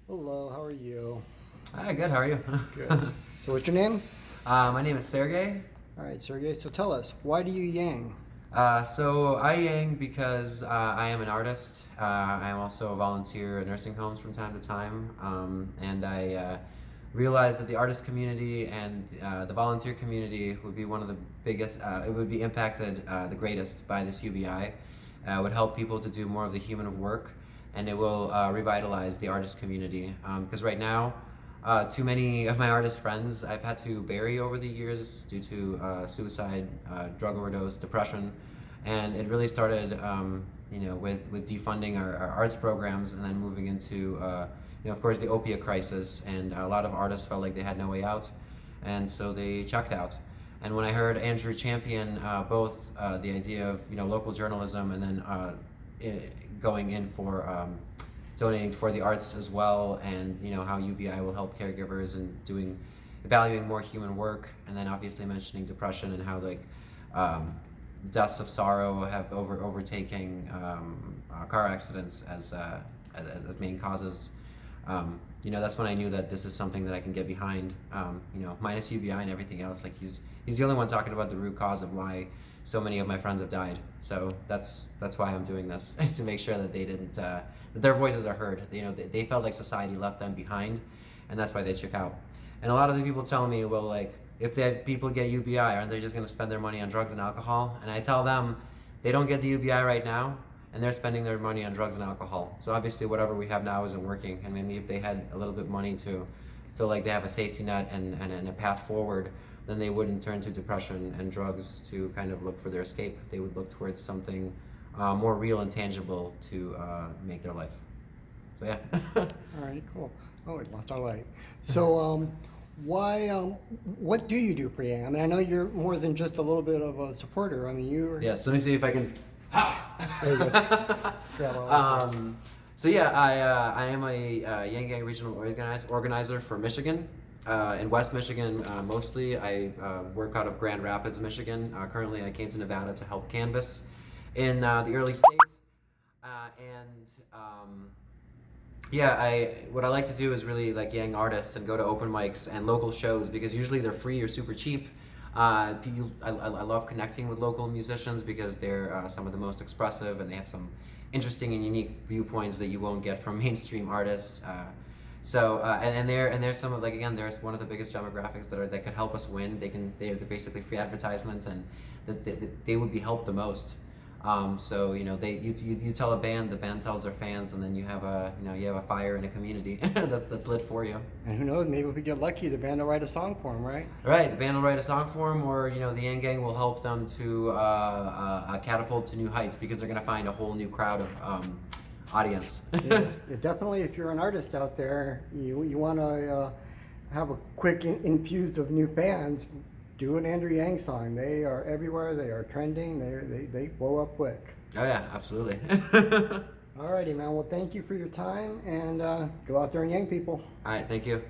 Hello, how are you? Hi, good. How are you? Good. So what's your name? My name is Sergey. All right, Sergey. So tell us, why do you yang? So I yang because I am an artist. I am also a volunteer at nursing homes from time to time, and I realized that the artist community and the volunteer community would be one of the biggest. It would be impacted the greatest by this UBI. Would help people to do more of the human work, and it will revitalize the artist community. Because right now, too many of my artist friends I've had to bury over the years due to suicide, drug overdose, depression, and it really started, with defunding our arts programs and then moving into, of course, the opiate crisis, and a lot of artists felt like they had no way out, and so they checked out. And when I heard Andrew champion both the idea of local journalism and then going in for donating for the arts as well, and how UBI will help caregivers and valuing more human work, and then obviously mentioning depression and how um, deaths of sorrow have overtaking car accidents as main causes. That's when I knew that this is something that I can get behind. Minus UBI and everything else, like he's the only one talking about the root cause of why so many of my friends have died. So that's why I'm doing this, is to make sure that they didn't that their voices are heard. They felt like society left them behind, and that's why they check out. And a lot of the people tell me, well, like, if people get UBI, aren't they just going to spend their money on drugs and alcohol? And I tell them they don't get the UBI right now, and they're spending their money on drugs and alcohol. So obviously whatever we have now isn't working, and maybe if they had a little bit money to feel like they have a safety net and a path forward, then they wouldn't turn to depression and drugs to kind of look for their escape. They would look towards something more real and tangible to make their life. So yeah. All right, cool. Oh, we lost our light. So, why? What do you do for yang? I mean, I know you're more than just a little bit of a supporter. I mean, you're. Yes. Let me see if I can. There you go. Grab our light. So yeah, I am a Yang Gang regional organizer for Michigan. In West Michigan, mostly. I work out of Grand Rapids, Michigan. Currently, I came to Nevada to help canvas in the early states. What I like to do is really like Yang artists and go to open mics and local shows, because usually they're free or super cheap. I love connecting with local musicians because they're some of the most expressive, and they have some interesting and unique viewpoints that you won't get from mainstream artists. There's some of, like, again, there's one of the biggest demographics that could help us win. They're basically free advertisements, and they would be helped the most. You tell a band, the band tells their fans, and then you have a fire in a community that's lit for you. And who knows? Maybe if we get lucky, the band will write a song for them, right? Right, the band will write a song for them, or the Yang Gang will help them to catapult to new heights, because they're gonna find a whole new crowd of audience. Yeah, definitely. If you're an artist out there, you want to have a quick infuse of new fans. Do an Andrew Yang song. They are everywhere. They are trending. They blow up quick. Oh yeah, absolutely. Alrighty, man. Well, thank you for your time, and go out there and yang people. All right, thank you.